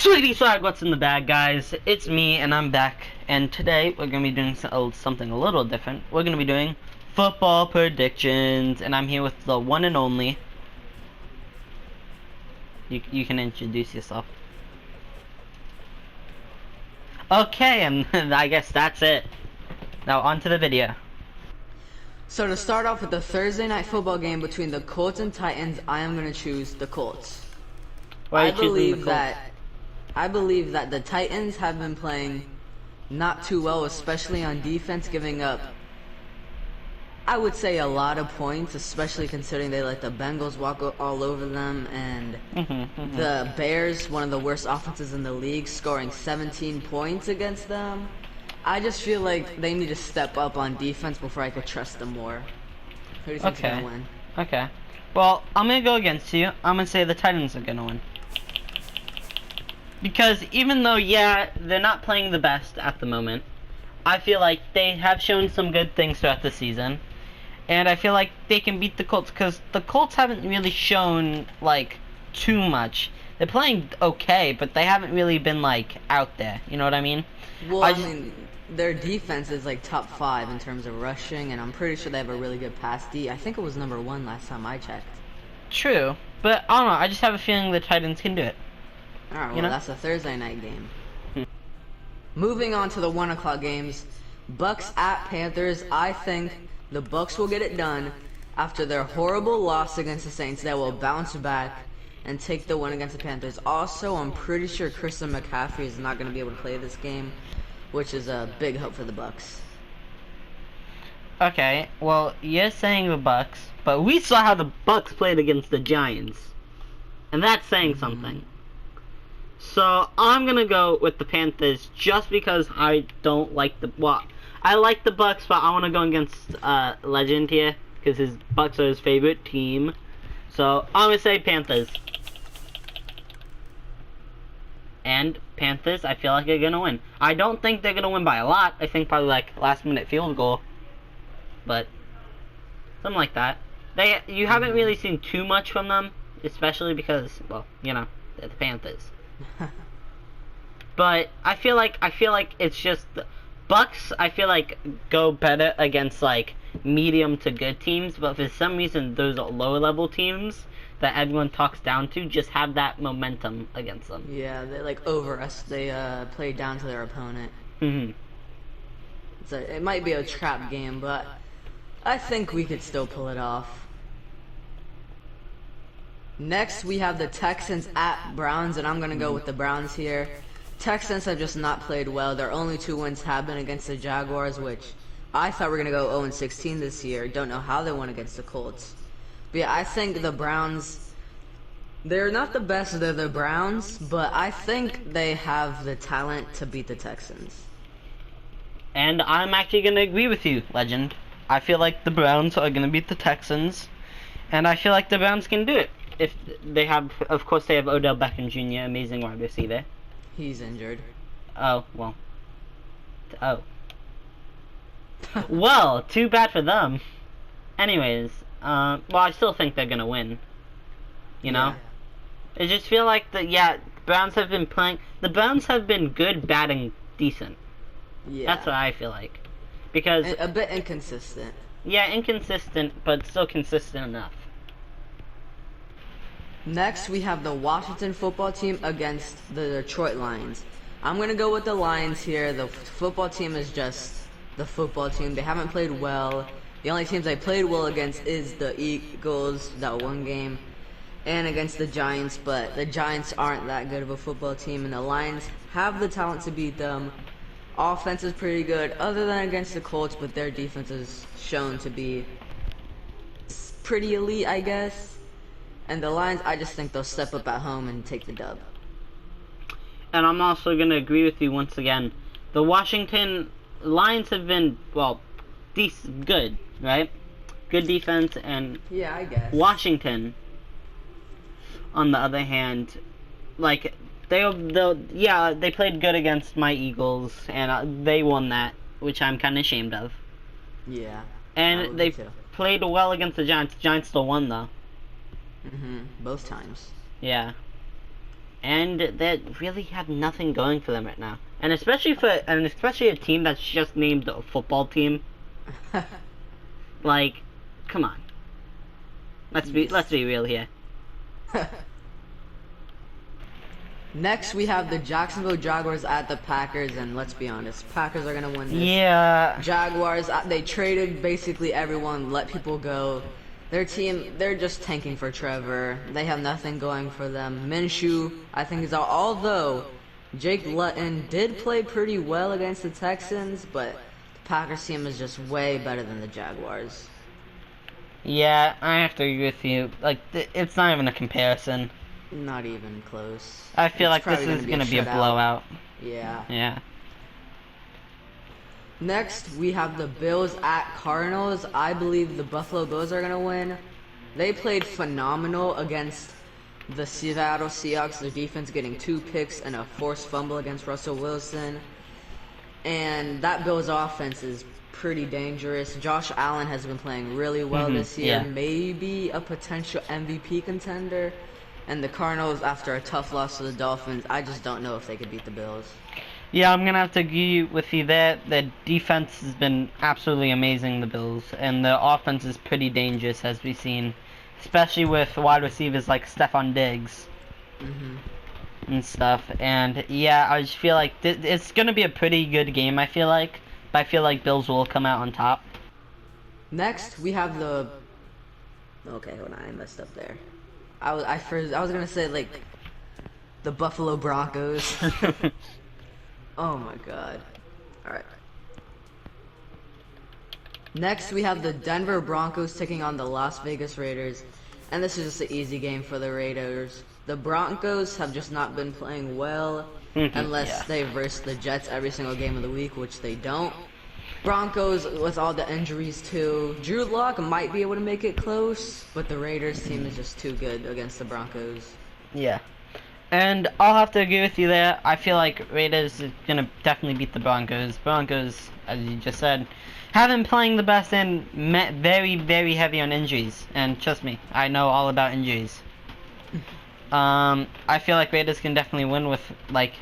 Sweetie Swag, what's in the bag, guys? It's me, and I'm back. And today, we're going to be doing something a little different. We're going to be doing football predictions, and I'm here with the one and only. You can introduce yourself. Okay, and I guess that's it. Now, on to the video. So to start off with the Thursday night football game between the Colts and Titans, I am going to choose the Colts. Why are you choosing the Colts? I believe that the Titans have been playing not too well, especially on defense, giving up, I would say, a lot of points, especially considering they let the Bengals walk all over them, and the Bears, one of the worst offenses in the league, scoring 17 points against them. I just feel like they need to step up on defense before I could trust them more. Who do you think's gonna win? Okay. Well, I'm gonna go against you. I'm gonna say the Titans are gonna win. Because even though, yeah, they're not playing the best at the moment, I feel like they have shown some good things throughout the season. And I feel like they can beat the Colts, because the Colts haven't really shown, like, too much. They're playing okay, but they haven't really been, like, out there. You know what I mean? Well, I mean, their defense is, like, top 5 in terms of rushing, and I'm pretty sure they have a really good pass D. I think it was number 1 last time I checked. True, but I don't know. I just have a feeling the Titans can do it. Alright, well, that's a Thursday night game. Moving on to the 1 o'clock games. Bucks at Panthers. I think the Bucks will get it done. After their horrible loss against the Saints, they will bounce back and take the win against the Panthers. Also, I'm pretty sure Christian McCaffrey is not going to be able to play this game, which is a big hope for the Bucks. Okay, well, you're saying the Bucks, but we saw how the Bucks played against the Giants. And that's saying something. So, I'm gonna go with the Panthers just because I don't like the... Well, I like the Bucks, but I want to go against Legend here because his Bucks are his favorite team. So, I'm gonna say Panthers. And Panthers, I feel like they're gonna win. I don't think they're gonna win by a lot. I think probably like last-minute field goal. But something like that. You haven't really seen too much from them, especially because, well, you know, they're the Panthers. But I feel like it's just Bucks. I feel like go better against like medium to good teams, but for some reason those lower level teams that everyone talks down to just have that momentum against them. Yeah, they like over us. They play down to their opponent. So it might be a trap game, but I think we could still pull it off. Next, we have the Texans at Browns, and I'm going to go with the Browns here. Texans have just not played well. Their only 2 wins have been against the Jaguars, which I thought were going to go 0-16 this year. Don't know how they won against the Colts. But yeah, I think the Browns, they're not the best, they're the Browns, but I think they have the talent to beat the Texans. And I'm actually going to agree with you, Legend. I feel like the Browns are going to beat the Texans, and I feel like the Browns can do it. If they have, of course, they have Odell Beckham Jr., amazing wide receiver. He's injured. Oh, well. Oh. Well, too bad for them. Anyways, well, I still think they're gonna win. You know? Yeah. I just feel like Browns have been playing. The Browns have been good, bad, and decent. Yeah. That's what I feel like. Because a bit inconsistent. Yeah, inconsistent, but still consistent enough. Next, we have the Washington football team against the Detroit Lions. I'm going to go with the Lions here. The football team is just the football team. They haven't played well. The only teams they played well against is the Eagles, that one game, and against the Giants, but the Giants aren't that good of a football team, and the Lions have the talent to beat them. Offense is pretty good, other than against the Colts, but their defense is shown to be pretty elite, I guess. And the Lions, I just think they'll step up at home and take the dub. And I'm also going to agree with you once again. The Washington Lions have been, well, good, right? Good defense, and yeah, I guess. Washington, on the other hand, like, they played good against my Eagles, and they won that, which I'm kind of ashamed of. Yeah. And they played well against the Giants. The Giants still won, though. Both times. Yeah. and they really have nothing going for them right now. And especially a team that's just named a football team. Like, come on. Let's be real here. Next, we have the Jacksonville Jaguars at the Packers, and let's be honest, Packers are gonna win this. Yeah. Jaguars, they traded basically everyone, let people go. Their team, they're just tanking for Trevor. They have nothing going for them. Minshew, I think, is out. Although Jake Luton did play pretty well against the Texans, but the Packers team is just way better than the Jaguars. Yeah, I have to agree with you. Like, it's not even a comparison. Not even close. I feel It's like this probably is gonna be a shutout. blowout. Yeah. Yeah. Next, we have the Bills at Cardinals. I believe the Buffalo Bills are going to win. They played phenomenal against the Seattle Seahawks. Their defense getting 2 picks and a forced fumble against Russell Wilson. And that Bills offense is pretty dangerous. Josh Allen has been playing really well this year. yeah. Maybe a potential MVP contender. And the Cardinals, after a tough loss to the Dolphins, I just don't know if they could beat the Bills. Yeah, I'm gonna have to agree with you there. The defense has been absolutely amazing, the Bills, and the offense is pretty dangerous, as we've seen, especially with wide receivers like Stephon Diggs and stuff. And yeah, I just feel like it's gonna be a pretty good game. I feel like, but I feel like Bills will come out on top. Next, we have the. Okay, hold on, I messed up there. I was gonna say like the Buffalo Broncos. Oh my god. Alright. Next, we have the Denver Broncos taking on the Las Vegas Raiders. And this is just an easy game for the Raiders. The Broncos have just not been playing well. Unless Yeah. they verse the Jets every single game of the week, which they don't. Broncos, with all the injuries too. Drew Lock might be able to make it close. But the Raiders team is just too good against the Broncos. Yeah. And I'll have to agree with you there. I feel like Raiders is gonna definitely beat the Broncos. Broncos, as you just said, haven't playing the best and very, very heavy on injuries. And trust me, I know all about injuries. I feel like Raiders can definitely win with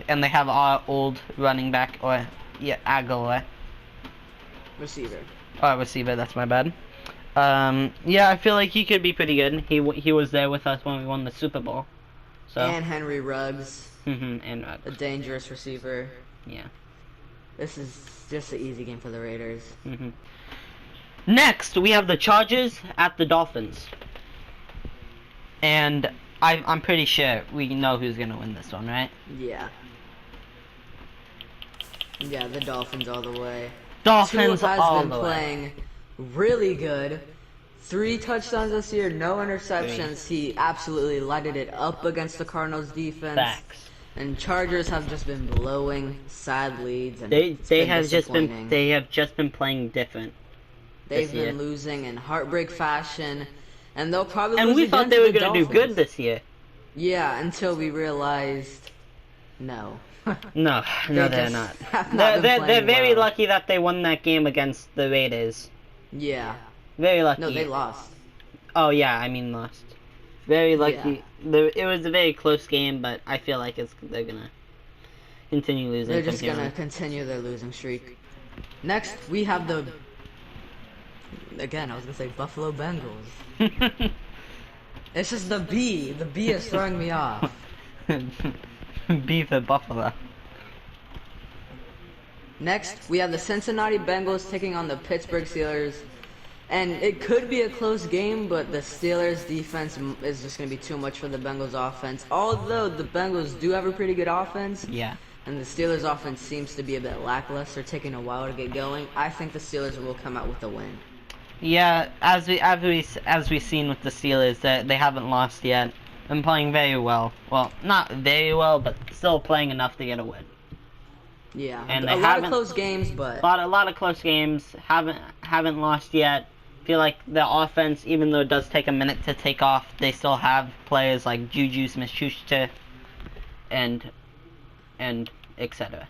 and they have our old running back Aguilar. Receiver. Receiver. That's my bad. Yeah, I feel like he could be pretty good. He was there with us when we won the Super Bowl. So. And Henry Ruggs. And A dangerous receiver. yeah. This is just an easy game for the Raiders. Next, we have the Chargers at the Dolphins. And I'm pretty sure we know who's going to win this one, right? Yeah. Yeah, the Dolphins all the way. Dolphins Tua has all been the way. playing really good. 3 touchdowns this year, no interceptions. He absolutely lighted it up against the Cardinals defense. Facts. And Chargers have just been blowing sad leads. And They it's been have just been disappointing. playing different. They've this year. been losing in heartbreak fashion, and they'll probably And lose we thought again they to were the going to do Dolphins. good this year. Yeah, until we realized, no. No, They they're just not. have not been They're playing very well. lucky that they won that game against the Raiders. Yeah. Very lucky. No, they lost. Oh yeah, I mean lost. Very lucky. It was a very close game, but I feel like they're gonna continue losing. They're from just here gonna on. continue their losing streak. Next, we have the. Again, I was gonna say Buffalo Bengals. It's just the B. The B is throwing me off. Be the Buffalo. Next, we have the Cincinnati Bengals taking on the Pittsburgh Steelers. And it could be a close game, but the Steelers' defense is just going to be too much for the Bengals' offense. Although the Bengals do have a pretty good offense, Yeah. and the Steelers' offense seems to be a bit lackluster, taking a while to get going, I think the Steelers will come out with a win. Yeah, as we've seen with the Steelers, that they haven't lost yet. Been playing very well. Well, not very well, but still playing enough to get a win. Yeah, And a they lot of haven't- close games, but A lot of close games. Haven't lost yet. Feel like the offense, even though it does take a minute to take off, they still have players like Juju Smith-Schuster and etc.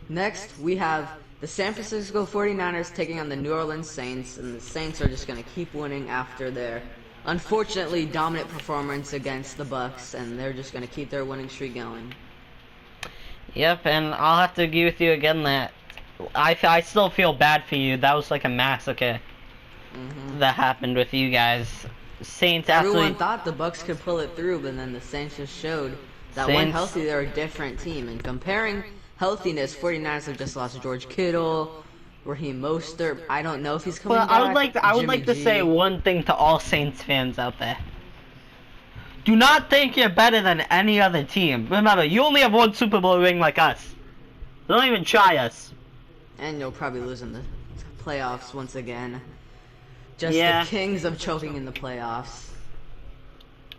next we have the San Francisco 49ers taking on the New Orleans Saints, and the Saints are just going to keep winning after their unfortunately dominant performance against the Bucks, and they're just gonna keep their winning streak going. Yep, and I'll have to agree with you again that I still feel bad for you. That was like a massacre that happened with you guys. Saints Everyone absolutely. thought the Bucks could pull it through, but then the Saints just showed that when Saints- healthy, they're a different team. And comparing healthiness, 49ers have just lost George Kittle, Raheem Mostert. I don't know if he's coming Well, back. I would Jimmy like to G. say one thing to all Saints fans out there. Do not think you're better than any other team. Remember, you only have one Super Bowl ring like us. Don't even try us. And you'll probably lose in the playoffs once again. Just Yeah. the kings of choking in the playoffs.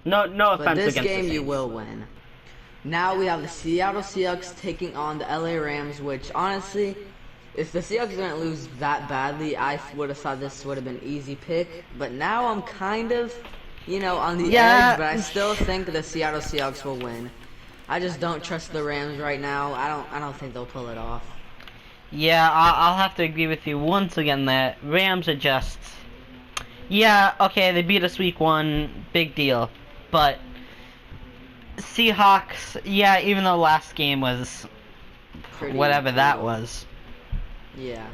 No But offense this against game the you Saints. will win. Now we have the Seattle Seahawks taking on the LA Rams, which honestly, if the Seahawks didn't lose that badly, I would have thought this would have been an easy pick. But now I'm kind of, on the edge, but I still think the Seattle Seahawks will win. I just don't trust the Rams right now. I don't think they'll pull it off. Yeah, I'll have to agree with you once again that Rams are just... Yeah, okay, they beat us week 1, big deal. But Seahawks, yeah, even though last game was Pretty whatever that brutal. was, Yeah.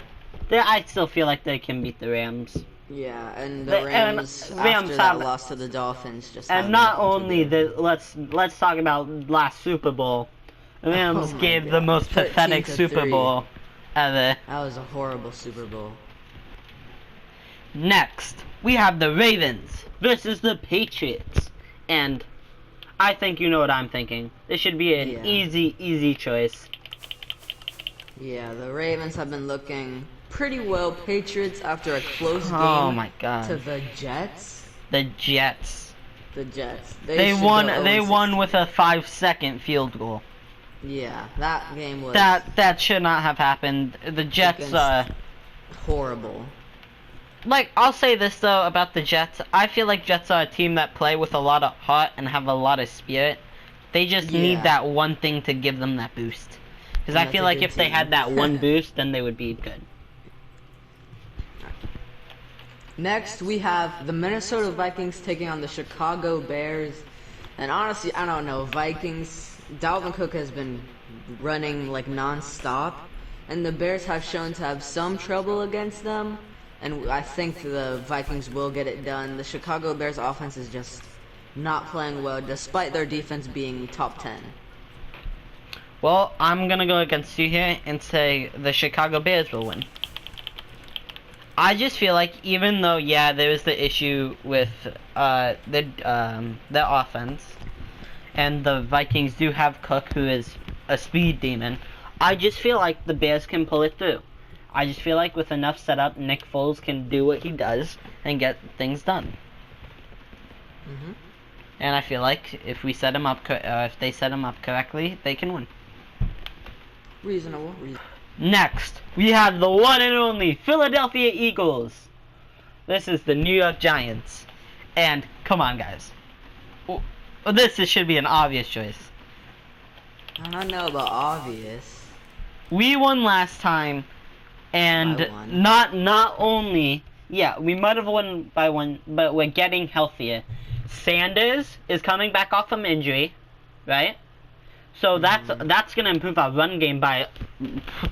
I still feel like they can beat the Rams. Yeah, and the The- and Rams, Rams after that have- loss to the Dolphins, just And haven't not been too only good. the let's talk about last Super Bowl. The Rams Oh my gave the God. most pathetic 13-3. Super Bowl ever. That was a horrible Super Bowl. Next, we have the Ravens versus the Patriots. And I think you know what I'm thinking. This should be an Yeah. easy choice. Yeah, the Ravens have been looking pretty well. Patriots, after a close game Oh my to god. the Jets. The Jets. The Jets. They should won go they 0-16. won with a 5-second field goal. Yeah, that game was That should not have happened. The Jets Against- horrible. like, I'll say this though about the Jets. I feel like Jets are a team that play with a lot of heart and have a lot of spirit. They just Yeah. need that one thing to give them that boost. Because And I that's feel a like good if they team. had that one boost, then they would be good. Next, we have the Minnesota Vikings taking on the Chicago Bears. And honestly, I don't know. Vikings, Dalvin Cook has been running like non-stop. And the Bears have shown to have some trouble against them. And I think the Vikings will get it done. The Chicago Bears offense is just not playing well, despite their defense being top 10. Well, I'm gonna go against you here and say the Chicago Bears will win. I just feel like even though, yeah, there is the issue with their offense, and the Vikings do have Cook, who is a speed demon, I just feel like the Bears can pull it through. I just feel like with enough setup, Nick Foles can do what he does and get things done. Mhm. And I feel like if we set him up, if they set him up correctly, they can win. Reasonable. Next, we have the one and only Philadelphia Eagles. This is the New York Giants. And, come on guys. Should be an obvious choice. I don't know about obvious. We won last time, and By one. not only, yeah, we might have won by one, but we're getting healthier. Sanders is coming back off from injury, right? So that's gonna improve our run game by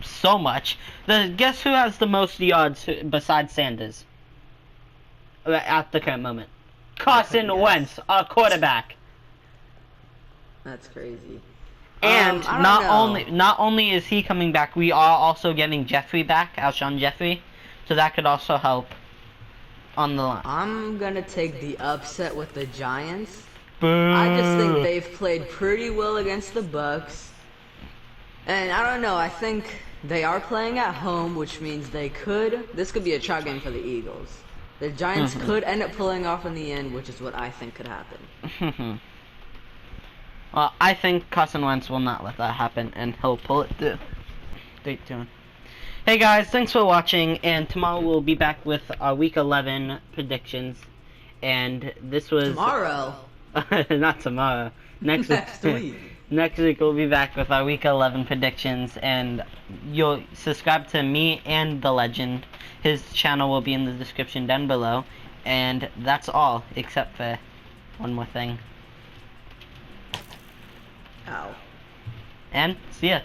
so much. Guess who has the most yards besides Sanders at the current moment? Carson Yes. Wentz, our quarterback. That's crazy. And I don't know. not only is he coming back, we are also getting Jeffrey back, Alshon Jeffrey, so that could also help on the line. I'm gonna take the upset with the Giants. Boo. I just think they've played pretty well against the Bucks. And I don't know, I think they are playing at home, which means this could be a trap game for the Eagles. The Giants could end up pulling off in the end, which is what I think could happen. Well, I think Carson Wentz will not let that happen, and he'll pull it through. Stay tuned. Hey guys, thanks for watching, and tomorrow we'll be back with our Week 11 predictions. And this was... Tomorrow. Not tomorrow. Next Week. Next week we'll be back with our Week 11 predictions, and you'll subscribe to me and the Legend. His channel will be in the description down below. And that's all, except for one more thing. Ow. And see ya.